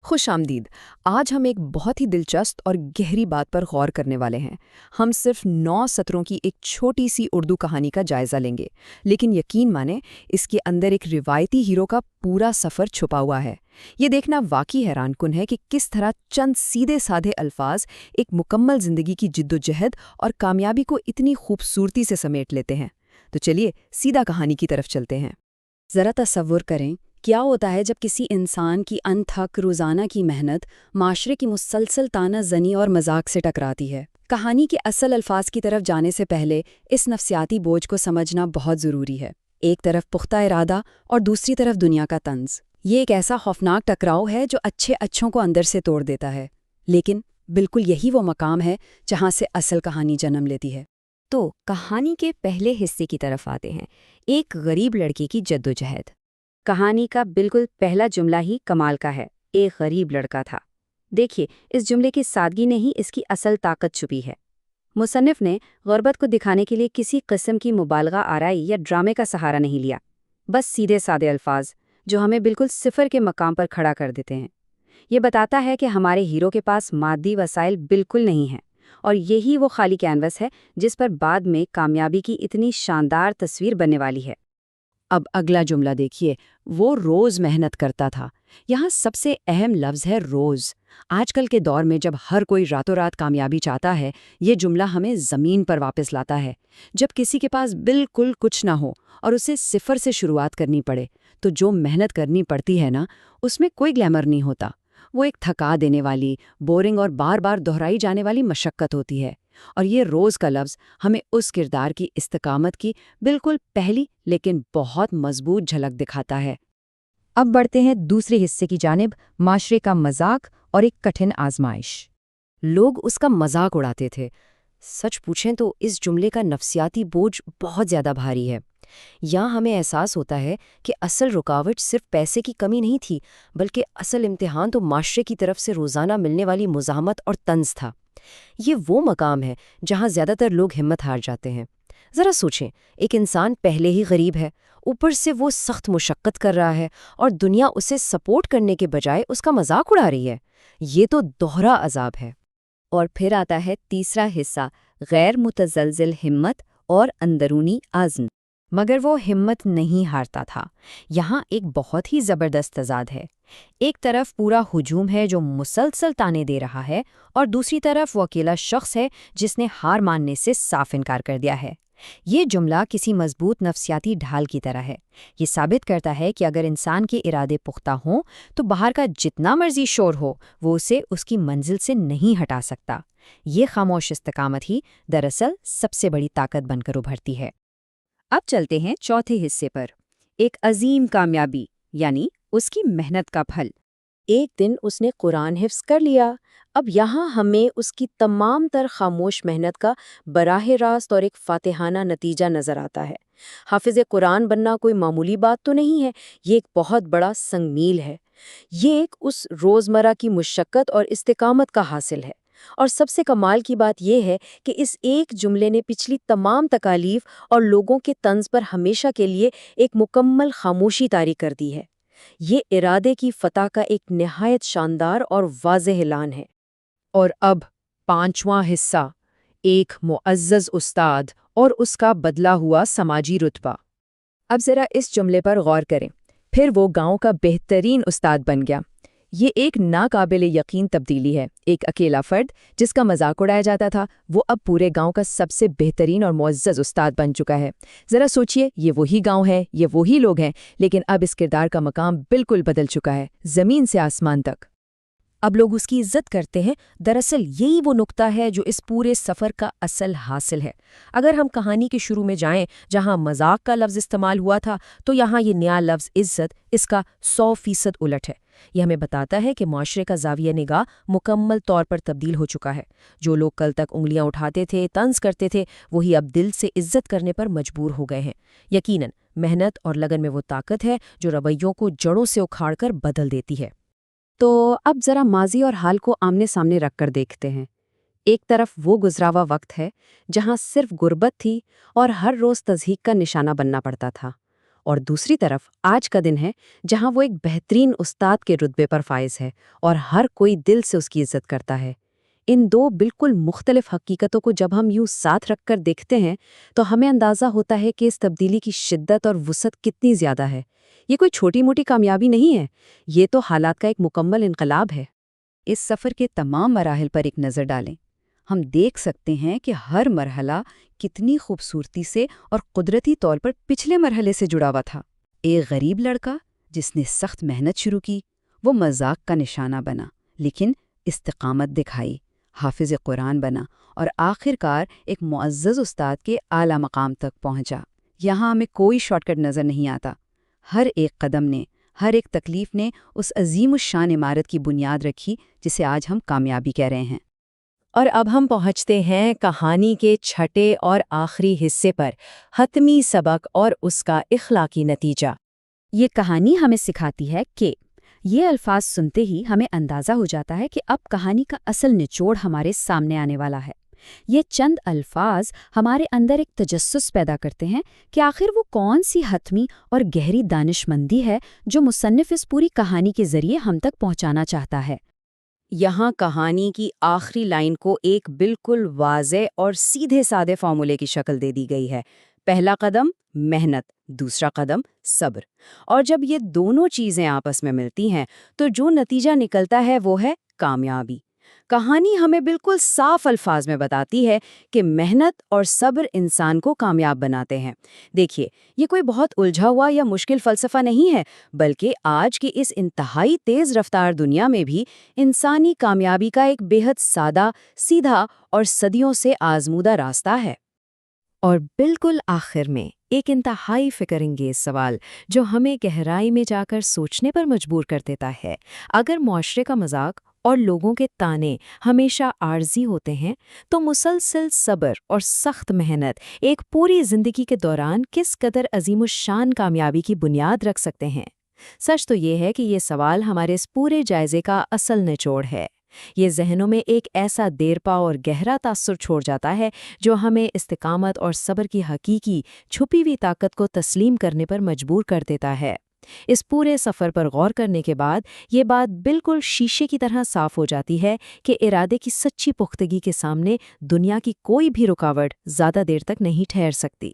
خوش آمدید۔ آج ہم ایک بہت ہی دلچسپ اور گہری بات پر غور کرنے والے ہیں۔ ہم صرف 9 سطروں کی ایک چھوٹی سی اردو کہانی کا جائزہ لیں گے، لیکن یقین مانیں اس کے اندر ایک روایتی ہیرو کا پورا سفر چھپا ہوا ہے۔ یہ دیکھنا واقعی حیران کن ہے کہ کس طرح چند سیدھے سادھے الفاظ ایک مکمل زندگی کی جدوجہد اور کامیابی کو اتنی خوبصورتی سے سمیٹ لیتے ہیں۔ تو چلیے سیدھا کہانی کی طرف چلتے ہیں۔ ذرا تصور کریں کیا ہوتا ہے جب کسی انسان کی انتھک روزانہ کی محنت معاشرے کی مسلسل طعنہ زنی اور مذاق سے ٹکراتی ہے۔ کہانی کے اصل الفاظ کی طرف جانے سے پہلے اس نفسیاتی بوجھ کو سمجھنا بہت ضروری ہے۔ ایک طرف پختہ ارادہ اور دوسری طرف دنیا کا طنز۔ یہ ایک ایسا خوفناک ٹکراؤ ہے جو اچھے اچھوں کو اندر سے توڑ دیتا ہے، لیکن بالکل یہی وہ مقام ہے جہاں سے اصل کہانی جنم لیتی ہے۔ تو کہانی کے پہلے حصے کی طرف آتے ہیں، ایک غریب لڑکے کی جدوجہد۔ کہانی کا بالکل پہلا جملہ ہی کمال کا ہے، ایک غریب لڑکا تھا۔ دیکھیے، اس جملے کی سادگی نے ہی اس کی اصل طاقت چھپی ہے۔ مصنف نے غربت کو دکھانے کے لیے کسی قسم کی مبالغہ آرائی یا ڈرامے کا سہارا نہیں لیا، بس سیدھے سادے الفاظ جو ہمیں بالکل صفر کے مقام پر کھڑا کر دیتے ہیں۔ یہ بتاتا ہے کہ ہمارے ہیرو کے پاس مادی وسائل بالکل نہیں ہیں، اور یہی وہ خالی کینوس ہے جس پر بعد میں کامیابی کی اتنی شاندار تصویر بننے والی ہے۔ اب اگلا جملہ دیکھیے، وہ روز محنت کرتا تھا۔ یہاں سب سے اہم لفظ ہے روز۔ آج کل کے دور میں جب ہر کوئی راتوں رات کامیابی چاہتا ہے، یہ جملہ ہمیں زمین پر واپس لاتا ہے۔ جب کسی کے پاس بالکل کچھ نہ ہو اور اسے صفر سے شروعات کرنی پڑے، تو جو محنت کرنی پڑتی ہے نا، اس میں کوئی گلیمر نہیں ہوتا۔ وہ ایک تھکا دینے والی، بورنگ اور بار بار دہرائی جانے والی مشقت ہوتی ہے۔ اور یہ روز کا لفظ ہمیں اس کردار کی استقامت کی بالکل پہلی لیکن بہت مضبوط جھلک دکھاتا ہے۔ اب بڑھتے ہیں دوسرے حصے کی جانب، معاشرے کا مذاق اور ایک کٹھن آزمائش۔ لوگ اس کا مذاق اڑاتے تھے۔ سچ پوچھیں تو اس جملے کا نفسیاتی بوجھ بہت زیادہ بھاری ہے۔ یہاں ہمیں احساس ہوتا ہے کہ اصل رکاوٹ صرف پیسے کی کمی نہیں تھی، بلکہ اصل امتحان تو معاشرے کی طرف سے روزانہ ملنے والی مزاحمت اور طنز تھا۔ یہ وہ مقام ہے جہاں زیادہ تر لوگ ہمت ہار جاتے ہیں۔ ذرا سوچیں، ایک انسان پہلے ہی غریب ہے، اوپر سے وہ سخت مشقت کر رہا ہے، اور دنیا اسے سپورٹ کرنے کے بجائے اس کا مذاق اڑا رہی ہے۔ یہ تو دوہرا عذاب ہے۔ اور پھر آتا ہے تیسرا حصہ، غیر متزلزل ہمت اور اندرونی عزم۔ مگر وہ ہمت نہیں ہارتا تھا۔ یہاں ایک بہت ہی زبردست تضاد ہے۔ ایک طرف پورا ہجوم ہے جو مسلسل تانے دے رہا ہے، اور دوسری طرف وہ اکیلا شخص ہے جس نے ہار ماننے سے صاف انکار کر دیا ہے۔ یہ جملہ کسی مضبوط نفسیاتی ڈھال کی طرح ہے۔ یہ ثابت کرتا ہے کہ اگر انسان کے ارادے پختہ ہوں تو باہر کا جتنا مرضی شور ہو، وہ اسے اس کی منزل سے نہیں ہٹا سکتا۔ یہ خاموش استقامت ہی دراصل سب سے بڑی طاقت بن کر ابھرتی ہے۔ اب چلتے ہیں چوتھے حصے پر، ایک عظیم کامیابی، یعنی اس کی محنت کا پھل۔ ایک دن اس نے قرآن حفظ کر لیا۔ اب یہاں ہمیں اس کی تمام تر خاموش محنت کا براہ راست اور ایک فاتحانہ نتیجہ نظر آتا ہے۔ حافظ قرآن بننا کوئی معمولی بات تو نہیں ہے، یہ ایک بہت بڑا سنگ میل ہے۔ یہ ایک اس روزمرہ کی مشقت اور استقامت کا حاصل ہے۔ اور سب سے کمال کی بات یہ ہے کہ اس ایک جملے نے پچھلی تمام تکالیف اور لوگوں کے طنز پر ہمیشہ کے لیے ایک مکمل خاموشی طاری کر دی ہے۔ یہ ارادے کی فتح کا ایک نہایت شاندار اور واضح اعلان ہے۔ اور اب پانچواں حصہ، ایک معزز استاد اور اس کا بدلا ہوا سماجی رتبہ۔ اب ذرا اس جملے پر غور کریں، پھر وہ گاؤں کا بہترین استاد بن گیا۔ یہ ایک ناقابل یقین تبدیلی ہے۔ ایک اکیلا فرد جس کا مذاق اڑایا جاتا تھا، وہ اب پورے گاؤں کا سب سے بہترین اور معزز استاد بن چکا ہے۔ ذرا سوچئے، یہ وہی گاؤں ہے، یہ وہی لوگ ہیں، لیکن اب اس کردار کا مقام بالکل بدل چکا ہے، زمین سے آسمان تک۔ اب لوگ اس کی عزت کرتے ہیں۔ دراصل یہی وہ نقطہ ہے جو اس پورے سفر کا اصل حاصل ہے۔ اگر ہم کہانی کے شروع میں جائیں جہاں مذاق کا لفظ استعمال ہوا تھا، تو یہاں یہ نیا لفظ عزت اس کا 100% الٹ ہے۔ یہ ہمیں بتاتا ہے کہ معاشرے کا زاویہ نگاہ مکمل طور پر تبدیل ہو چکا ہے۔ جو لوگ کل تک انگلیاں اٹھاتے تھے، طنز کرتے تھے، وہی اب دل سے عزت کرنے پر مجبور ہو گئے ہیں۔ یقیناً محنت اور لگن میں وہ طاقت ہے جو رویوں کو جڑوں سے اکھاڑ کر بدل دیتی ہے۔ تو اب ذرا ماضی اور حال کو آمنے سامنے رکھ کر دیکھتے ہیں۔ ایک طرف وہ گزرا ہوا وقت ہے جہاں صرف غربت تھی اور ہر روز تضحیک کا نشانہ بننا پڑتا تھا، اور دوسری طرف آج کا دن ہے جہاں وہ ایک بہترین استاد کے رتبے پر فائز ہے اور ہر کوئی دل سے اس کی عزت کرتا ہے۔ ان دو بالکل مختلف حقیقتوں کو جب ہم یوں ساتھ رکھ کر دیکھتے ہیں تو ہمیں اندازہ ہوتا ہے کہ اس تبدیلی کی شدت اور وسعت کتنی زیادہ ہے۔ یہ کوئی چھوٹی موٹی کامیابی نہیں ہے، یہ تو حالات کا ایک مکمل انقلاب ہے۔ اس سفر کے تمام مراحل پر ایک نظر ڈالیں۔ ہم دیکھ سکتے ہیں کہ ہر مرحلہ کتنی خوبصورتی سے اور قدرتی طور پر پچھلے مرحلے سے جڑا ہوا تھا۔ ایک غریب لڑکا جس نے سخت محنت شروع کی، وہ مذاق کا نشانہ بنا، لیکن استقامت دکھائی، حافظ قرآن بنا اور آخر کار ایک معزز استاد کے اعلیٰ مقام تک پہنچا۔ یہاں ہمیں کوئی شارٹ کٹ نظر نہیں آتا۔ ہر ایک قدم نے، ہر ایک تکلیف نے اس عظیم الشان عمارت کی بنیاد رکھی جسے آج ہم کامیابی کہہ رہے ہیں۔ اور اب ہم پہنچتے ہیں کہانی کے چھٹے اور آخری حصے پر، حتمی سبق اور اس کا اخلاقی نتیجہ۔ یہ کہانی ہمیں سکھاتی ہے کہ یہ الفاظ سنتے ہی ہمیں اندازہ ہو جاتا ہے کہ اب کہانی کا اصل نچوڑ ہمارے سامنے آنے والا ہے۔ یہ چند الفاظ ہمارے اندر ایک تجسس پیدا کرتے ہیں کہ آخر وہ کون سی حتمی اور گہری دانشمندی ہے جو مصنف اس پوری کہانی کے ذریعے ہم تک پہنچانا چاہتا ہے۔ یہاں کہانی کی آخری لائن کو ایک بالکل واضح اور سیدھے سادے فارمولے کی شکل دے دی گئی ہے۔ پہلا قدم محنت، دوسرا قدم صبر، اور جب یہ دونوں چیزیں آپس میں ملتی ہیں تو جو نتیجہ نکلتا ہے وہ ہے کامیابی۔ کہانی ہمیں بالکل صاف الفاظ میں بتاتی ہے کہ محنت اور صبر انسان کو کامیاب بناتے ہیں۔ دیکھیے، یہ کوئی بہت الجھا ہوا یا مشکل فلسفہ نہیں ہے، بلکہ آج کی اس انتہائی تیز رفتار دنیا میں بھی انسانی کامیابی کا ایک بے حد سادہ، سیدھا اور صدیوں سے آزمودہ راستہ ہے۔ اور بالکل آخر میں ایک انتہائی فکر انگیز سوال جو ہمیں گہرائی میں جا کر سوچنے پر مجبور کر دیتا ہے۔ اگر معاشرے کا مذاق اور لوگوں کے تانے ہمیشہ عارضی ہوتے ہیں تو مسلسل صبر اور سخت محنت ایک پوری زندگی کے دوران کس قدر عظیم الشان کامیابی کی بنیاد رکھ سکتے ہیں؟ سچ تو یہ ہے کہ یہ سوال ہمارے اس پورے جائزے کا اصل نچوڑ ہے۔ یہ ذہنوں میں ایک ایسا دیرپا اور گہرا تاثر چھوڑ جاتا ہے جو ہمیں استقامت اور صبر کی حقیقی چھپی ہوئی طاقت کو تسلیم کرنے پر مجبور کر دیتا ہے۔ اس پورے سفر پر غور کرنے کے بعد یہ بات بالکل شیشے کی طرح صاف ہو جاتی ہے کہ ارادے کی سچی پختگی کے سامنے دنیا کی کوئی بھی رکاوٹ زیادہ دیر تک نہیں ٹھہر سکتی۔